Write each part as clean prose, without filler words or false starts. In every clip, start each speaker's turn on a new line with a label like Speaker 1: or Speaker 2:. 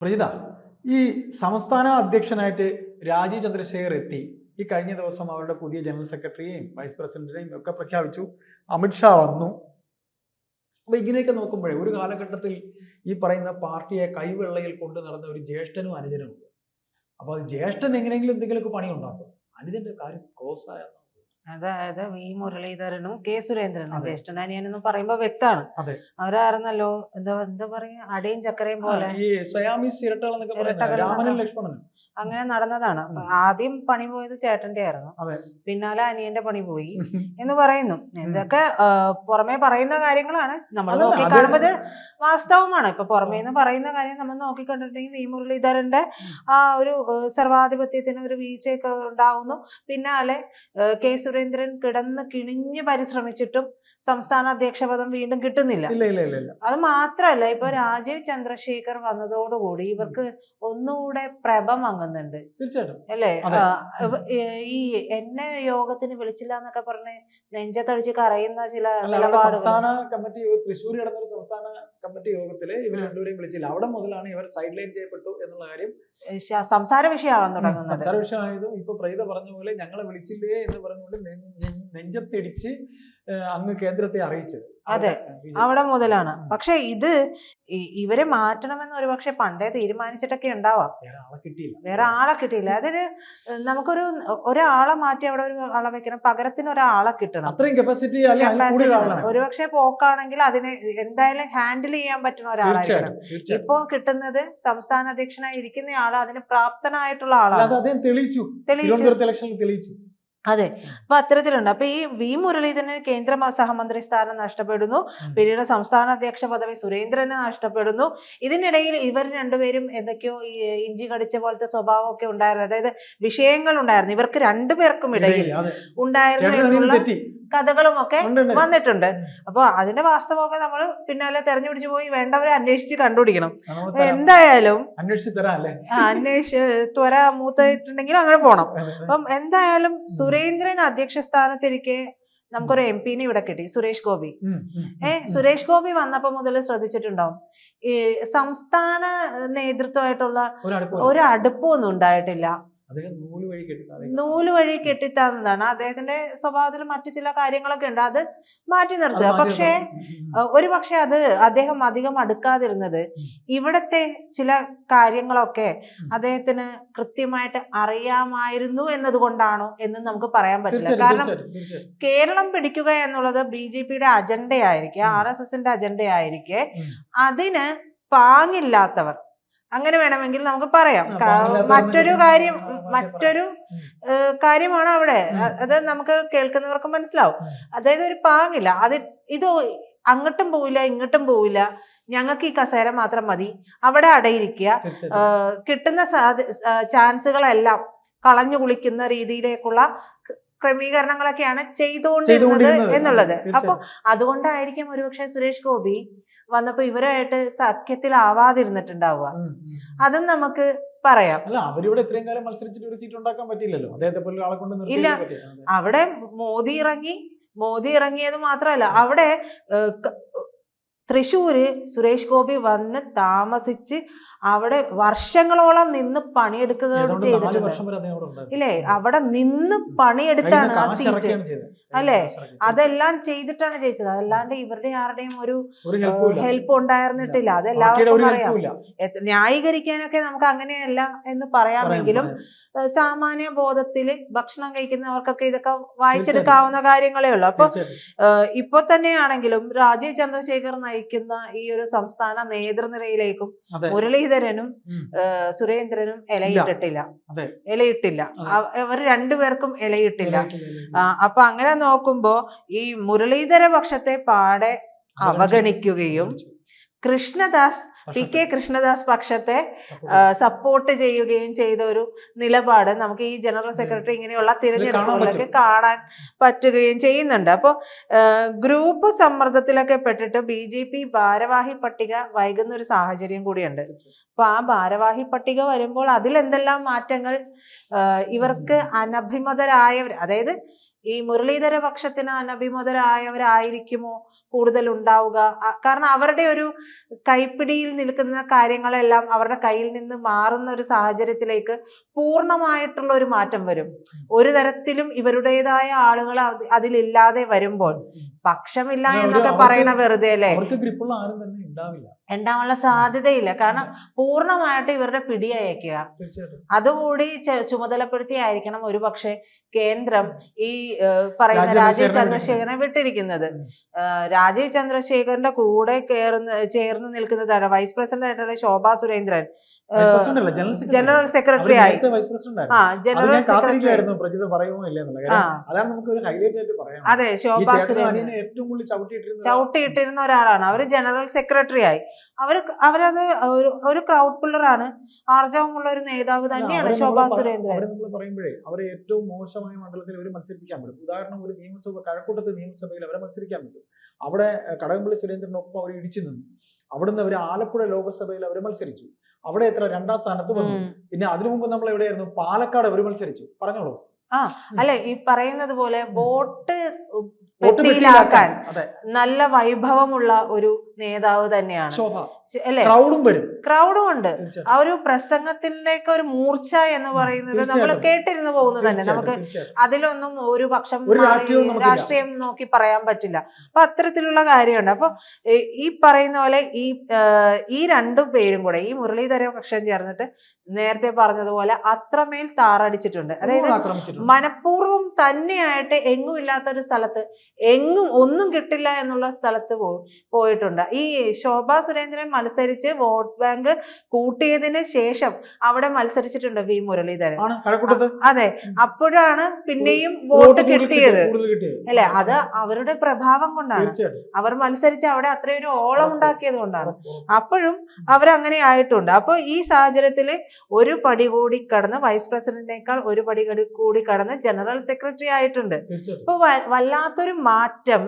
Speaker 1: പ്രീത, ഈ സംസ്ഥാന അധ്യക്ഷനായിട്ട് രാജീവ് ചന്ദ്രശേഖർ എത്തി. ഈ കഴിഞ്ഞ ദിവസം അവരുടെ പുതിയ ജനറൽ സെക്രട്ടറിയെയും വൈസ് പ്രസിഡന്റിനെയും ഒക്കെ പ്രഖ്യാപിച്ചു. അമിത്ഷാ വന്നു. അപ്പൊ ഇങ്ങനെയൊക്കെ നോക്കുമ്പോഴേ ഒരു കാലഘട്ടത്തിൽ ഈ പറയുന്ന പാർട്ടിയെ കൈവെള്ളയിൽ കൊണ്ട് നടന്ന ഒരു ജ്യേഷ്ഠനും അനുജനും ഉണ്ട്. അപ്പൊ അത് ജ്യേഷ്ഠൻ എങ്ങനെയെങ്കിലും എന്തെങ്കിലുമൊക്കെ പണി ഉണ്ടാക്കും, അനുജന്റെ കാര്യം ക്ലോസ് ആയ.
Speaker 2: അതായത് വി മുരളീധരനും കെ സുരേന്ദ്രനും ജ്യേഷ്ഠനാനിയനെന്ന് പറയുമ്പോ വ്യക്തമാണ്.
Speaker 1: അതെ,
Speaker 2: അവരായിരുന്നല്ലോ എന്താ പറയാ, അടയും ചക്കരയും പോലെ
Speaker 1: ഈ സയാമീസ് ഇരട്ടകൾ എന്നൊക്കെ പറയുന്നത് രാമനും ലക്ഷ്മണനും
Speaker 2: അങ്ങനെ നടന്നതാണ്. ആദ്യം പണി പോയത് ചേട്ടന്റെ ആയിരുന്നു, പിന്നാലെ അനിയന്റെ പണി പോയി എന്ന് പറയുന്നു. എന്തൊക്കെ പുറമെ പറയുന്ന കാര്യങ്ങളാണ്, നമ്മൾ നോക്കി കാണുമ്പോൾ വാസ്തവമാണ്. ഇപ്പൊ പുറമേ നിന്ന് പറയുന്ന കാര്യം നമ്മൾ നോക്കിക്കണ്ടിട്ടുണ്ടെങ്കിൽ വി മുരളീധരന്റെ ആ ഒരു സർവാധിപത്യത്തിന് ഒരു വീഴ്ചയൊക്കെ ഉണ്ടാവുന്നു. പിന്നാലെ കെ സുരേന്ദ്രൻ കിടന്ന് കിണിഞ്ഞ് പരിശ്രമിച്ചിട്ടും സംസ്ഥാന അധ്യക്ഷ പദം വീണ്ടും കിട്ടുന്നില്ല. അത് മാത്രല്ല, ഇപ്പൊ രാജീവ് ചന്ദ്രശേഖർ വന്നതോടുകൂടി ഇവർക്ക് ഒന്നുകൂടെ പ്രഭ മങ്ങുന്നുണ്ട്.
Speaker 1: തീർച്ചയായിട്ടും
Speaker 2: അല്ലേ? ഈ എന്നെ യോഗത്തിന് വിളിച്ചില്ല എന്നൊക്കെ പറഞ്ഞ് നെഞ്ചത്തടിച്ച് കരയുന്ന ചില നിലപാടുകൾ.
Speaker 1: സംസ്ഥാന കമ്മിറ്റി തൃശ്ശൂർ നടന്ന സംസ്ഥാന കമ്മിറ്റി യോഗത്തില് ഇവർ രണ്ടുപേരെയും വിളിച്ചില്ല. അവിടെ മുതലാണ് ഇവർ സൈഡ് ലൈൻ ചെയ്യപ്പെട്ടു എന്നുള്ള കാര്യം
Speaker 2: സംസാര വിഷയമാവാൻ തുടങ്ങുന്നത്.
Speaker 1: സംസാര വിഷയമായതും ഇപ്പൊ പ്രീത പറഞ്ഞ പോലെ ഞങ്ങളെ വിളിച്ചില്ലേ എന്ന് പറഞ്ഞുകൊണ്ട് നെഞ്ചത്തിടിച്ച് അങ്ങ് കേന്ദ്രത്തെ അറിയിച്ചത്.
Speaker 2: അതെ, അവിടെ മുതലാണ്. പക്ഷെ ഇത് ഇവരെ മാറ്റണമെന്ന് ഒരുപക്ഷെ പണ്ടേ തീരുമാനിച്ചിട്ടൊക്കെ ഉണ്ടാവാം. വേറെ ആളെ കിട്ടിയില്ല. അതിന് നമുക്കൊരു ഒരാളെ മാറ്റി അവിടെ ഒരു ആളെ വെക്കണം, പകരത്തിന് ഒരാളെ കിട്ടണം.
Speaker 1: കപ്പാസിറ്റി
Speaker 2: ഒരുപക്ഷെ പോക്കാണെങ്കിൽ അതിനെ എന്തായാലും ഹാൻഡിൽ ചെയ്യാൻ പറ്റുന്ന ഒരാളായിരിക്കണം. ഇപ്പൊ കിട്ടുന്നത് സംസ്ഥാന അധ്യക്ഷനായി ഇരിക്കുന്ന ആള് അതിന് പ്രാപ്തനായിട്ടുള്ള ആളാണ്.
Speaker 1: തെളിയിച്ചു.
Speaker 2: അതെ, അപ്പൊ അത്തരത്തിലുണ്ട്. അപ്പൊ ഈ വി മുരളീധരന് കേന്ദ്ര സഹമന്ത്രി സ്ഥാനം നഷ്ടപ്പെടുന്നു. പിന്നീട് സംസ്ഥാന അധ്യക്ഷ പദവി സുരേന്ദ്രന് നഷ്ടപ്പെടുന്നു. ഇതിനിടയിൽ ഇവർ രണ്ടുപേരും എന്തൊക്കെയോ ഈ ഇഞ്ചി കടിച്ച പോലത്തെ സ്വഭാവമൊക്കെ ഉണ്ടായിരുന്നു. അതായത് വിഷയങ്ങൾ ഉണ്ടായിരുന്നു ഇവർക്ക് രണ്ടുപേർക്കും ഇടയിൽ ഉണ്ടായിരുന്നു എന്നുള്ള കഥകളും ഒക്കെ വന്നിട്ടുണ്ട്. അപ്പൊ അതിന്റെ വാസ്തവമൊക്കെ നമ്മൾ പിന്നാലെ തെരഞ്ഞുപിടിച്ചു പോയി വേണ്ടവരെ അന്വേഷിച്ച് കണ്ടുപിടിക്കണം. എന്തായാലും അന്വേഷിച്ച് ത്വര മൂത്തിട്ടുണ്ടെങ്കിൽ അങ്ങനെ പോണം. അപ്പം എന്തായാലും സുരേന്ദ്രൻ അധ്യക്ഷ സ്ഥാനത്തിരിക്കെ നമുക്കൊരു MP-നെ ഇവിടെ കിട്ടി, സുരേഷ് ഗോപി. സുരേഷ് ഗോപി വന്നപ്പോ മുതൽ ശ്രദ്ധിച്ചിട്ടുണ്ടാവും ഈ സംസ്ഥാന നേതൃത്വമായിട്ടുള്ള ഒരു അടുപ്പമൊന്നും ഉണ്ടായിട്ടില്ല. നൂല് വഴി കെട്ടിത്താന്നതാണ് അദ്ദേഹത്തിന്റെ സ്വഭാവത്തിൽ. മറ്റു ചില കാര്യങ്ങളൊക്കെ ഉണ്ട്, അത് മാറ്റി നിർത്തുക. പക്ഷേ ഒരുപക്ഷെ അത് അദ്ദേഹം അധികം അടുക്കാതിരുന്നത് ഇവിടത്തെ ചില കാര്യങ്ങളൊക്കെ അദ്ദേഹത്തിന് കൃത്യമായിട്ട് അറിയാമായിരുന്നു എന്നതുകൊണ്ടാണോ എന്ന് നമുക്ക് പറയാൻ പറ്റില്ല. കാരണം കേരളം പിടിക്കുക എന്നുള്ളത് BJP-യുടെ അജണ്ടയായിരിക്കെ, RSSന്റെ അജണ്ടയായിരിക്കെ അതിന് പാങ്ങില്ലാത്തവർ, അങ്ങനെ വേണമെങ്കിൽ നമുക്ക് പറയാം. മറ്റൊരു കാര്യമാണ് അവിടെ, അത് നമുക്ക് കേൾക്കുന്നവർക്ക് മനസ്സിലാവും. അതായത് ഒരു പാങ്ങില്ല, ഇത് അങ്ങോട്ടും പോവില്ല ഇങ്ങോട്ടും പോവില്ല, ഞങ്ങൾക്ക് ഈ കസേര മാത്രം മതി, അവിടെ അടയിരിക്കുക, കിട്ടുന്ന ചാൻസുകളെല്ലാം കളഞ്ഞു കുളിക്കുന്ന രീതിയിലേക്കുള്ള ക്രമീകരണങ്ങളൊക്കെയാണ് ചെയ്തുകൊണ്ടിരുന്നത് എന്നുള്ളത്. അപ്പൊ അതുകൊണ്ടായിരിക്കും ഒരുപക്ഷെ സുരേഷ് ഗോപി വന്നപ്പോ ഇവരായിട്ട് സഖ്യത്തിലാവാതിരുന്നിട്ടുണ്ടാവുക. അതും നമുക്ക് പറയാം.
Speaker 1: അവരിവിടെ ഇത്രയും കാലം മത്സരിച്ചിട്ട് ഒരു സീറ്റ് ഉണ്ടാക്കാൻ പറ്റില്ലല്ലോ. അദ്ദേഹത്തെ പോലെ ആളെ കൊണ്ട്
Speaker 2: ഇല്ല. അവിടെ മോദി ഇറങ്ങിയത് മാത്രമല്ല, അവിടെ തൃശ്ശൂര് സുരേഷ് ഗോപി വന്ന് താമസിച്ച് അവിടെ വർഷങ്ങളോളം നിന്ന് പണിയെടുക്കുകയാണ് ചെയ്തിട്ടുണ്ട്. ഇല്ലേ? അവിടെ നിന്ന് പണിയെടുത്താണ് ആ സീറ്റ്, അല്ലെ? അതെല്ലാം ചെയ്തിട്ടാണ് ജയിച്ചത്. അതല്ലാണ്ട് ഇവരുടെ ആരുടെയും ഒരു ഹെൽപ്പ് ഉണ്ടായിരുന്നിട്ടില്ല. അതെല്ലാവർക്കും അറിയാം. ന്യായീകരിക്കാനൊക്കെ നമുക്ക് അങ്ങനെയല്ല എന്ന് പറയാമെങ്കിലും സാമാന്യ ബോധത്തില് ഭക്ഷണം കഴിക്കുന്നവർക്കൊക്കെ ഇതൊക്കെ വായിച്ചെടുക്കാവുന്ന കാര്യങ്ങളേ ഉള്ളൂ. അപ്പൊ ഇപ്പൊ തന്നെയാണെങ്കിലും രാജീവ് ചന്ദ്രശേഖർ നയിക്കുന്ന ഈ ഒരു സംസ്ഥാന നേതൃനിരയിലേക്കും മുരളീധരനും സുരേന്ദ്രനും ഇലയിട്ടില്ല. ഇവർ രണ്ടുപേർക്കും ഇലയിട്ടില്ല. അപ്പൊ അങ്ങനെ നോക്കുമ്പോ ഈ മുരളീധര പക്ഷത്തെ പാടെ അവഗണിക്കുകയും PK കൃഷ്ണദാസ് പക്ഷത്തെ സപ്പോർട്ട് ചെയ്യുകയും ചെയ്ത ഒരു നിലപാട് നമുക്ക് ഈ ജനറൽ സെക്രട്ടറി ഇങ്ങനെയുള്ള തിരഞ്ഞെടുപ്പുകളൊക്കെ കാണാൻ പറ്റുകയും ചെയ്യുന്നുണ്ട്. അപ്പോൾ ഗ്രൂപ്പ് സമ്മർദ്ദത്തിലൊക്കെ പെട്ടിട്ട് BJP ഭാരവാഹി പട്ടിക വൈകുന്ന ഒരു സാഹചര്യം കൂടിയുണ്ട്. അപ്പൊ ആ ഭാരവാഹി പട്ടിക വരുമ്പോൾ അതിൽ എന്തെല്ലാം മാറ്റങ്ങൾ ഇവർക്ക് അനഭിമതരായവർ, അതായത് ഈ മുരളീധര പക്ഷത്തിന് അനഭിമതരായവരായിരിക്കുമോ കൂടുതൽ ഉണ്ടാവുക? കാരണം അവരുടെ ഒരു കൈപ്പിടിയിൽ നിൽക്കുന്ന കാര്യങ്ങളെല്ലാം അവരുടെ കയ്യിൽ നിന്ന് മാറുന്ന ഒരു സാഹചര്യത്തിലേക്ക് പൂർണ്ണമായിട്ടുള്ള ഒരു മാറ്റം വരും. ഒരു തരത്തിലും ഇവരുടേതായ ആളുകൾ അതിലില്ലാതെ വരുമ്പോൾ പക്ഷമില്ല എന്നൊക്കെ പറയണ വെറുതെ അല്ലേ, ഉണ്ടാവാനുള്ള സാധ്യതയില്ല. കാരണം പൂർണ്ണമായിട്ട് ഇവരുടെ പിടിയയക്കുക. അതുകൂടി ചുമതലപ്പെടുത്തിയായിരിക്കണം ഒരു പക്ഷെ കേന്ദ്രം ഈ പറയുന്ന രാജീവ് ചന്ദ്രശേഖരനെ വിട്ടിരിക്കുന്നത്. രാജീവ് ചന്ദ്രശേഖരന്റെ കൂടെ ചേർന്ന് നിൽക്കുന്നതാണ് വൈസ് പ്രസിഡന്റ് ആയിട്ടുള്ള ശോഭാ സുരേന്ദ്രൻ, ജനറൽ സെക്രട്ടറി ആയി. ജനറൽ സെക്രട്ടറി അതെ, ശോഭാ സുരേന്ദ്രൻ ചവിട്ടിയിട്ടിരുന്ന ഒരാളാണ്. അവര് ജനറൽ സെക്രട്ടറി ആയി. അവരത് ഒരു ക്രൗഡ് പുള്ളറാണ്, ആർജവമുള്ള ഒരു നേതാവ് തന്നെയാണ് ശോഭാ സുരേന്ദ്രൻ.
Speaker 1: പറയുമ്പോഴേ അവരെ ഏറ്റവും മോശമായ മണ്ഡലത്തിൽ അവർ മത്സരിപ്പിക്കാൻ പറ്റും. ഉദാഹരണം, ഒരു നിയമസഭ കഴക്കൂട്ടത്ത് നിയമസഭയിൽ അവരെ മത്സരിക്കാൻ പറ്റും. അവിടെ കടകംപള്ളി സുരേന്ദ്രനൊപ്പം അവർ ഇടിച്ചു നിന്നു. അവിടുന്ന് അവർ ആലപ്പുഴ ലോകസഭയിൽ അവർ മത്സരിച്ചു. അവിടെ എത്ര 2ാം സ്ഥാനത്ത് വന്നു. പിന്നെ അതിനു മുമ്പ് നമ്മൾ എവിടെയായിരുന്നു? പാലക്കാട് അവർ മത്സരിച്ചു. പറഞ്ഞോളൂ.
Speaker 2: അല്ലെ, ഈ പറയുന്നത് പോലെ വോട്ട് പെട്ടിയിലാക്കാൻ നല്ല വൈഭവമുള്ള ഒരു നേതാവ് തന്നെയാണ്
Speaker 1: ശോഭ.
Speaker 2: അല്ലെ, ക്രൗഡും ഉണ്ട്. ആ ഒരു പ്രസംഗത്തിലേക്ക് ഒരു മൂർച്ച എന്ന് പറയുന്നത് നമ്മൾ കേട്ടിരുന്നു പോകുന്നത് തന്നെ. നമുക്ക് അതിലൊന്നും ഒരു പക്ഷം രാഷ്ട്രീയം നോക്കി പറയാൻ പറ്റില്ല. അപ്പൊ അത്തരത്തിലുള്ള കാര്യമുണ്ട്. അപ്പൊ ഈ പറയുന്ന പോലെ ഈ രണ്ടു പേരും കൂടെ, ഈ മുരളീധര പക്ഷം ചേർന്നിട്ട് നേരത്തെ പറഞ്ഞതുപോലെ അത്രമേൽ താറടിച്ചിട്ടുണ്ട്. അതായത് മനഃപൂർവ്വം തന്നെയായിട്ട് എങ്ങും ഇല്ലാത്തൊരു സ്ഥലത്ത്, എങ്ങും ഒന്നും കിട്ടില്ല എന്നുള്ള സ്ഥലത്ത് പോയിട്ടുണ്ട്. ഈ ശോഭാ സുരേന്ദ്രൻ മത്സരിച്ച് വോട്ട് ബാങ്ക് കൂട്ടിയതിന് ശേഷം അവിടെ മത്സരിച്ചിട്ടുണ്ട് വി മുരളീധരൻ. അതെ, അപ്പോഴാണ് പിന്നെയും വോട്ട് കിട്ടിയത് അല്ലെ. അത് അവരുടെ പ്രഭാവം കൊണ്ടാണ്. അവർ മത്സരിച്ച് അവിടെ അത്രയൊരു ഓളം ഉണ്ടാക്കിയത് കൊണ്ടാണ്. അപ്പോഴും അവരങ്ങനെ ആയിട്ടുണ്ട്. അപ്പൊ ഈ സാഹചര്യത്തില് ഒരു പടി കൂടി കടന്ന് വൈസ് പ്രസിഡന്റിനേക്കാൾ ഒരു പടി കൂടി കടന്ന് ജനറൽ സെക്രട്ടറി ആയിട്ടുണ്ട്. അപ്പൊ വല്ലാത്തൊരു മാറ്റം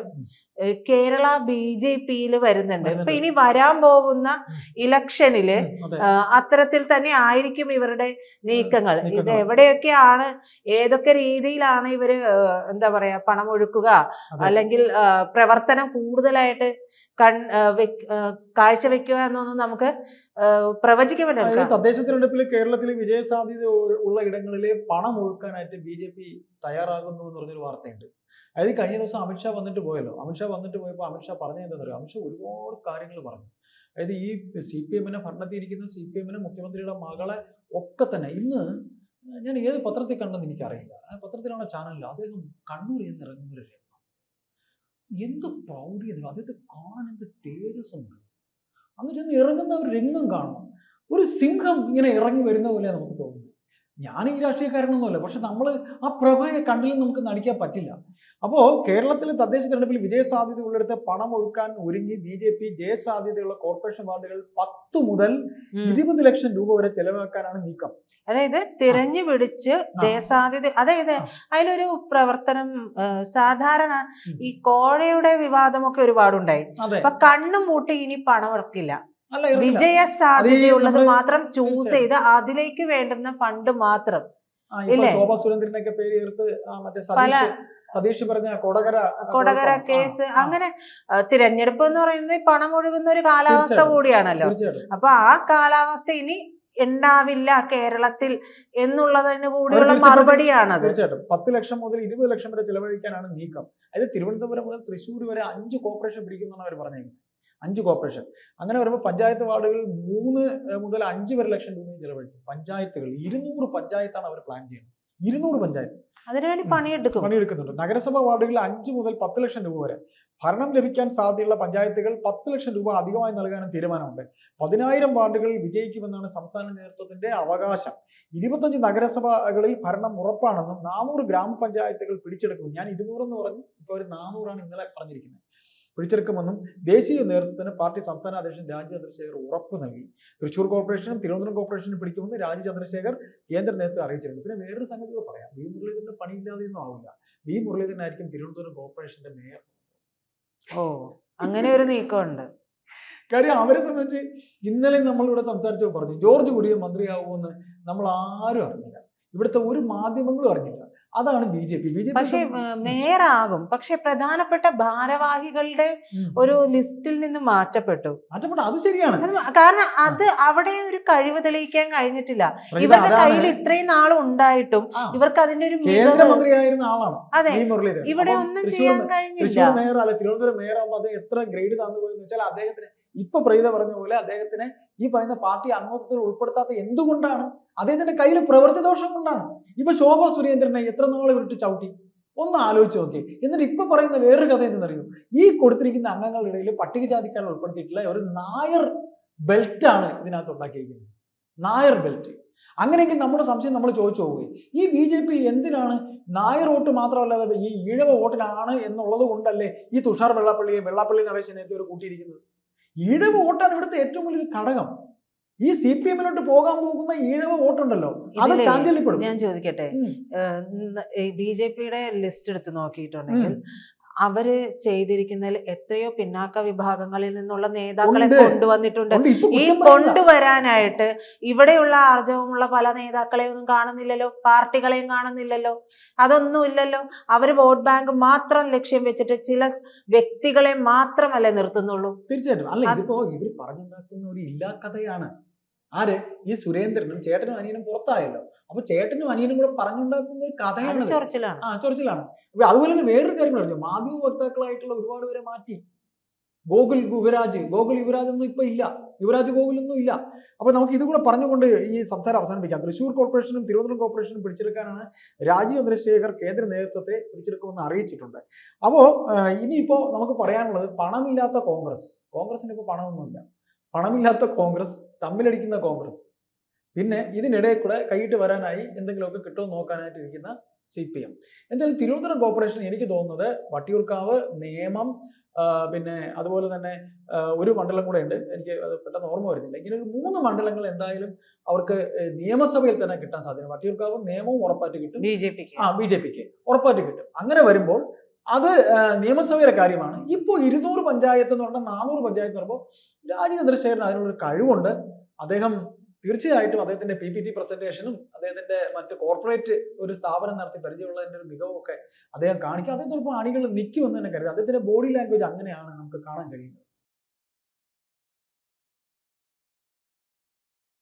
Speaker 2: കേരള BJP-യിൽ വരുന്നുണ്ട്. അപ്പൊ ഇനി വരാൻ പോകുന്ന ഇലക്ഷനില് അത്തരത്തിൽ തന്നെ ആയിരിക്കും ഇവരുടെ നീക്കങ്ങൾ. ഇത് എവിടെയൊക്കെയാണ്, ഏതൊക്കെ രീതിയിലാണ് ഇവര് എന്താ പറയാ പണമൊഴുക്കുക, അല്ലെങ്കിൽ പ്രവർത്തനം കൂടുതലായിട്ട് കാഴ്ചവെക്കുക എന്നൊന്നും നമുക്ക് പ്രവചിക്കാൻ പറ്റില്ല.
Speaker 1: തദ്ദേശ തിരഞ്ഞെടുപ്പിൽ കേരളത്തിൽ വിജയസാധ്യത ഉള്ള ഇടങ്ങളിലെ പണം ഒഴുക്കാനായിട്ട് BJP തയ്യാറാകുന്നു എന്ന് പറഞ്ഞൊരു വാർത്തയുണ്ട്. അതായത് കഴിഞ്ഞ ദിവസം അമിത്ഷാ വന്നിട്ട് പോയല്ലോ. അമിത്ഷാ വന്നിട്ട് പോയപ്പോൾ അമിത്ഷാ പറഞ്ഞത് എന്താണെന്ന് അറിയാം? അമിത്ഷാ ഒരുപാട് കാര്യങ്ങൾ പറഞ്ഞു. അതായത് ഈ CPM-നെ ഭരണത്തിയിരിക്കുന്ന CPM-നെ മുഖ്യമന്ത്രിയുടെ മകളെ ഒക്കെ തന്നെ ഇന്ന് ഞാൻ ഏത് പത്രത്തിൽ കണ്ടെന്ന് എനിക്കറിയില്ല. ആ പത്രത്തിലാണ്, ചാനലിൽ അദ്ദേഹം കണ്ണൂരിൽ നിന്ന് ഇറങ്ങുന്നൊരു രംഗം. എന്ത് പ്രൗഢിയെന്നു, അദ്ദേഹത്തെ കാണാൻ എന്ത് തേജസ്സുണ്ട്. അങ്ങ് ചെന്ന് ഇറങ്ങുന്ന ഒരു രംഗം കാണണം. ഒരു സിംഹം ഇങ്ങനെ ഇറങ്ങി വരുന്ന പോലെ നമുക്ക് തോന്നുന്നു. ഞാൻ ഈ രാഷ്ട്രീയക്കാരനൊന്നുമല്ല, പക്ഷെ നമ്മൾ ആ പ്രഭയെ കണ്ടിൽ നമുക്ക് നടിക്കാൻ പറ്റില്ല. അപ്പോൾ കേരളത്തിലെ തദ്ദേശ തെരഞ്ഞെടുപ്പിൽ വിജയസാധ്യത ഉള്ളിടത്ത് പണം ഒഴുക്കാൻ ഒരുങ്ങി BJP ജയസാധ്യതയുള്ള കോർപ്പറേഷൻ വാർഡുകൾ 10 മുതൽ 20 ലക്ഷം രൂപ വരെ ചെലവാക്കാനാണ് നീക്കം.
Speaker 2: അതായത് തിരഞ്ഞു പിടിച്ച് ജയസാധ്യത, അതായത് അതിലൊരു പ്രവർത്തനം സാധാരണ ഈ കോഴയുടെ വിവാദമൊക്കെ ഒരുപാടുണ്ടായി. അപ്പൊ കണ്ണും മൂട്ടി ഇനി പണം ഇറക്കില്ല, വിജയ സാധ്യതയുള്ളത് മാത്രം ചൂസ് ചെയ്ത് അതിലേക്ക് വേണ്ടുന്ന ഫണ്ട് മാത്രം.
Speaker 1: ശോഭാ സുരേന്ദ്രനൊക്കെ പേര് ചേർത്ത് പല
Speaker 2: കൊടകര കേസ്, അങ്ങനെ തിരഞ്ഞെടുപ്പ് എന്ന് പറയുന്നത് പണം ഒഴുകുന്ന ഒരു കാലാവസ്ഥ കൂടിയാണല്ലോ. അപ്പൊ ആ കാലാവസ്ഥ ഇനി ഉണ്ടാവില്ല കേരളത്തിൽ എന്നുള്ളതിന് കൂടിയുള്ള മറുപടിയാണത്.
Speaker 1: തീർച്ചയായിട്ടും 10 ലക്ഷം മുതൽ 20 ലക്ഷം വരെ ചെലവഴിക്കാനാണ് നീക്കം. അതായത് തിരുവനന്തപുരം മുതൽ തൃശ്ശൂർ വരെ 5 കോർപ്പറേഷൻ പിടിക്കുമെന്നാണ് അവർ പറഞ്ഞേക്കുന്നത്. 5 കോർപ്പറേഷൻ. അങ്ങനെ വരുമ്പോൾ പഞ്ചായത്ത് വാർഡുകൾ 3 മുതൽ 5 വരെ ലക്ഷം രൂപയും ചെലവഴിക്കും. പഞ്ചായത്തുകൾ 200 പഞ്ചായത്താണ് അവർ പ്ലാൻ ചെയ്യുന്നത്. 200 പഞ്ചായത്ത്
Speaker 2: അതിനുവേണ്ടി
Speaker 1: പണിയെടുക്കുന്നുണ്ട്. നഗരസഭാ വാർഡുകൾ 5 മുതൽ 10 ലക്ഷം രൂപ വരെ. ഭരണം ലഭിക്കാൻ സാധ്യതയുള്ള പഞ്ചായത്തുകൾ 10 ലക്ഷം രൂപ അധികമായി നൽകാനും തീരുമാനമുണ്ട്. 10,000 വാർഡുകളിൽ വിജയിക്കുമെന്നാണ് സംസ്ഥാന നേതൃത്വത്തിന്റെ അവകാശം. 25 നഗരസഭകളിൽ ഭരണം ഉറപ്പാണെന്നും 400 ഗ്രാമപഞ്ചായത്തുകൾ പിടിച്ചെടുക്കും. ഞാൻ 200 എന്ന് പറഞ്ഞു, ഇപ്പോൾ ഒരു 400 ഇന്നലെ പറഞ്ഞിരിക്കുന്നത്. പിടിച്ചെടുക്കുമെന്നും ദേശീയ നേതൃത്വത്തിന് പാർട്ടി സംസ്ഥാന അധ്യക്ഷൻ രാജീവ് ചന്ദ്രശേഖർ ഉറപ്പ് നൽകി. തൃശ്ശൂർ കോർപ്പറേഷനും തിരുവനന്തപുരം കോർപ്പറേഷനും പിടിക്കുമെന്ന് രാജീവ് ചന്ദ്രശേഖർ കേന്ദ്ര നേതൃത്വം അറിയിച്ചിട്ടുണ്ട്. പിന്നെ വേറൊരു സംഗതി പറയാം, വി മുരളീധരന്റെ പണിയില്ലാതെയൊന്നും ആവില്ല. വി മുരളീധരനായിരിക്കും തിരുവനന്തപുരം കോർപ്പറേഷന്റെ മേയർ.
Speaker 2: അങ്ങനെ ഒരു നീക്കമുണ്ട്.
Speaker 1: കാര്യം അവരെ സംബന്ധിച്ച് ഇന്നലെ നമ്മളിവിടെ സംസാരിച്ചപ്പോൾ പറഞ്ഞു ജോർജ് കുര്യൻ മന്ത്രിയാവുമെന്ന് നമ്മൾ ആരും അറിഞ്ഞില്ല. ഇവിടുത്തെ ഒരു മാധ്യമങ്ങളും അറിഞ്ഞില്ല. അതാണ് ബി ജെ പി.
Speaker 2: പക്ഷെ മേയറാകും, പക്ഷെ പ്രധാനപ്പെട്ട ഭാരവാഹികളുടെ ഒരു ലിസ്റ്റിൽ നിന്ന് മാറ്റപ്പെട്ടു.
Speaker 1: അത് ശരിയാണ്.
Speaker 2: കാരണം അത് അവിടെ ഒരു കഴിവ് തെളിയിക്കാൻ കഴിഞ്ഞിട്ടില്ല. ഇവരുടെ കയ്യിൽ ഇത്രയും നാളും ഉണ്ടായിട്ടും ഇവർക്ക് അതിന്റെ ഒരു
Speaker 1: കേന്ദ്രമന്ത്രിയായിരുന്ന ആളാണ്.
Speaker 2: അതെ, ഇവിടെ ഒന്നും ചെയ്യാൻ കഴിഞ്ഞില്ല.
Speaker 1: തിരുവനന്തപുരം മേയർ ആകുമ്പോൾ അത് എത്ര ഗ്രേഡ് തന്നു പോയെന്ന് വെച്ചാൽ അദ്ദേഹത്തിന് ഇപ്പൊ പ്രീത പറഞ്ഞ പോലെ അദ്ദേഹത്തിന് ഈ പറയുന്ന പാർട്ടി അംഗത്വത്തിൽ ഉൾപ്പെടുത്താത്ത എന്തുകൊണ്ടാണ്? അദ്ദേഹത്തിന്റെ കയ്യിൽ പ്രവൃത്തി ദോഷം കൊണ്ടാണ്. ഇപ്പൊ ശോഭാ സുരേന്ദ്രനെ എത്ര നാളെ വിട്ട് ചവിട്ടി, ഒന്ന് ആലോചിച്ച് നോക്കി. എന്നിട്ട് ഇപ്പൊ പറയുന്ന വേറൊരു കഥ എന്തെന്നറിയോ? ഈ കൊടുത്തിരിക്കുന്ന അംഗങ്ങളുടെ ഇടയിൽ പട്ടികജാതിക്കാരെ ഉൾപ്പെടുത്തിയിട്ടുള്ള ഒരു നായർ ബെൽറ്റ് ആണ് ഇതിനകത്ത് ഉണ്ടാക്കിയിരിക്കുന്നത്. നായർ ബെൽറ്റ്. അങ്ങനെയെങ്കിൽ നമ്മുടെ സംശയം നമ്മൾ ചോദിച്ചു പോവുകയും, ഈ ബി ജെ പി എന്തിനാണ് നായർ വോട്ട് മാത്രമല്ലാതെ ഈ ഈഴവ വോട്ടിനാണ് എന്നുള്ളത് കൊണ്ടല്ലേ ഈ തുഷാർ വെള്ളാപ്പള്ളി നടേശനെയൊക്കെ ഒരു കൂട്ടിയിരിക്കുന്നത്? ഈഴവ വോട്ടാണ് ഇവിടുത്തെ ഏറ്റവും വലിയൊരു ഘടകം. ഈ CPM-ലോട്ട് പോകാൻ പോകുന്ന ഈഴവ വോട്ടുണ്ടല്ലോ, അത് ചാഞ്ചല്യപ്പെടും.
Speaker 2: ഞാൻ ചോദിക്കട്ടെ, BJP-യുടെ ലിസ്റ്റ് എടുത്ത് നോക്കിയിട്ടുണ്ടെങ്കിൽ അവര് ചെയ്തിരിക്കുന്നതിൽ എത്രയോ പിന്നാക്ക വിഭാഗങ്ങളിൽ നിന്നുള്ള നേതാക്കളെ കൊണ്ടുവന്നിട്ടുണ്ട്. ഈ കൊണ്ടുവരാനായിട്ട് ഇവിടെയുള്ള ആർജവമുള്ള പല നേതാക്കളെയൊന്നും കാണുന്നില്ലല്ലോ, പാർട്ടികളെയും കാണുന്നില്ലല്ലോ, അതൊന്നും ഇല്ലല്ലോ. അവര് വോട്ട് ബാങ്ക് മാത്രം ലക്ഷ്യം വെച്ചിട്ട് ചില വ്യക്തികളെ മാത്രമല്ലേ നിർത്തുന്നുള്ളൂ.
Speaker 1: തീർച്ചയായിട്ടും. അല്ല, ഇതിപ്പോ ഇവർ പറഞ്ഞുണ്ടാക്കുന്ന ഒരു ഇല്ലാക്കഥയാണ്. ആര്? ഈ സുരേന്ദ്രനും ചേട്ടനും അനിയനും പുറത്തായല്ലോ. അപ്പൊ ചേട്ടനും അനിയനും കൂടെ പറഞ്ഞുണ്ടാക്കുന്ന ഒരു കഥയാണ്. ചൊറിച്ചിലാണ്. അതുപോലെ തന്നെ വേറൊരു കാര്യം പറഞ്ഞു, മാധ്യമ വക്താക്കളായിട്ടുള്ള ഒരുപാട് പേരെ മാറ്റി. യുവരാജ് ഒന്നും ഇപ്പൊ ഇല്ല, ഗോകുലൊന്നും ഇല്ല. അപ്പൊ നമുക്ക് ഇതുകൂടെ പറഞ്ഞുകൊണ്ട് ഈ സംസാരം അവസാനിപ്പിക്കാം. തൃശ്ശൂർ കോർപ്പറേഷനും തിരുവനന്തപുരം കോർപ്പറേഷനും പിടിച്ചെടുക്കാനാണ് രാജീവ് ചന്ദ്രശേഖർ കേന്ദ്ര നേതൃത്വത്തെ പിടിച്ചെടുക്കുമെന്ന് അറിയിച്ചിട്ടുണ്ട്. അപ്പോ ഇനിയിപ്പോ നമുക്ക് പറയാനുള്ളത്, പണമില്ലാത്ത കോൺഗ്രസിന് ഇപ്പൊ പണമൊന്നുമില്ല. പണമില്ലാത്ത കോൺഗ്രസ്, തമ്മിലടിക്കുന്ന കോൺഗ്രസ്, പിന്നെ ഇതിനിടയിൽ കൂടെ കൈയിട്ട് വരാനായി എന്തെങ്കിലുമൊക്കെ കിട്ടുമെന്ന് നോക്കാനായിട്ട് ഇരിക്കുന്ന CPM. എന്തായാലും തിരുവനന്തപുരം കോർപ്പറേഷൻ എനിക്ക് തോന്നുന്നത് വട്ടിയൂർക്കാവ്, നേമം, പിന്നെ അതുപോലെ തന്നെ ഒരു മണ്ഡലം കൂടെ ഉണ്ട്, എനിക്ക് പെട്ടെന്ന് ഓർമ്മ വരുന്നില്ല. ഇങ്ങനെ ഒരു 3 മണ്ഡലങ്ങൾ എന്തായാലും അവർക്ക് നിയമസഭയിൽ തന്നെ കിട്ടാൻ സാധ്യത. വട്ടിയൂർക്കാവും നേമവും ഉറപ്പായിട്ട് കിട്ടും ബി ജെ പിക്ക് ഉറപ്പായിട്ട് കിട്ടും. അങ്ങനെ വരുമ്പോൾ അത് നിയമസഭയുടെ കാര്യമാണ്. ഇപ്പോൾ 200 പഞ്ചായത്ത് എന്ന് പറഞ്ഞാൽ 400 പഞ്ചായത്ത് എന്ന് പറയുമ്പോൾ രാജീവ് ചന്ദ്രശേഖരൻ അതിനുള്ളൊരു കഴിവുണ്ട്. അദ്ദേഹം തീർച്ചയായിട്ടും അദ്ദേഹത്തിന്റെ PPT പ്രസന്റേഷനും അദ്ദേഹത്തിന്റെ മറ്റ് കോർപ്പറേറ്റ് ഒരു സ്ഥാപനം നടത്തി പരിചയമുള്ളതിന്റെ ഒരു മികവും ഒക്കെ അദ്ദേഹം കാണിക്കും. അദ്ദേഹത്തോടൊപ്പം അണികൾ നിൽക്കുമെന്ന് തന്നെ കരുതാം. അദ്ദേഹത്തിന്റെ ബോഡി ലാംഗ്വേജ് അങ്ങനെയാണ് നമുക്ക് കാണാൻ കഴിയുന്നത്.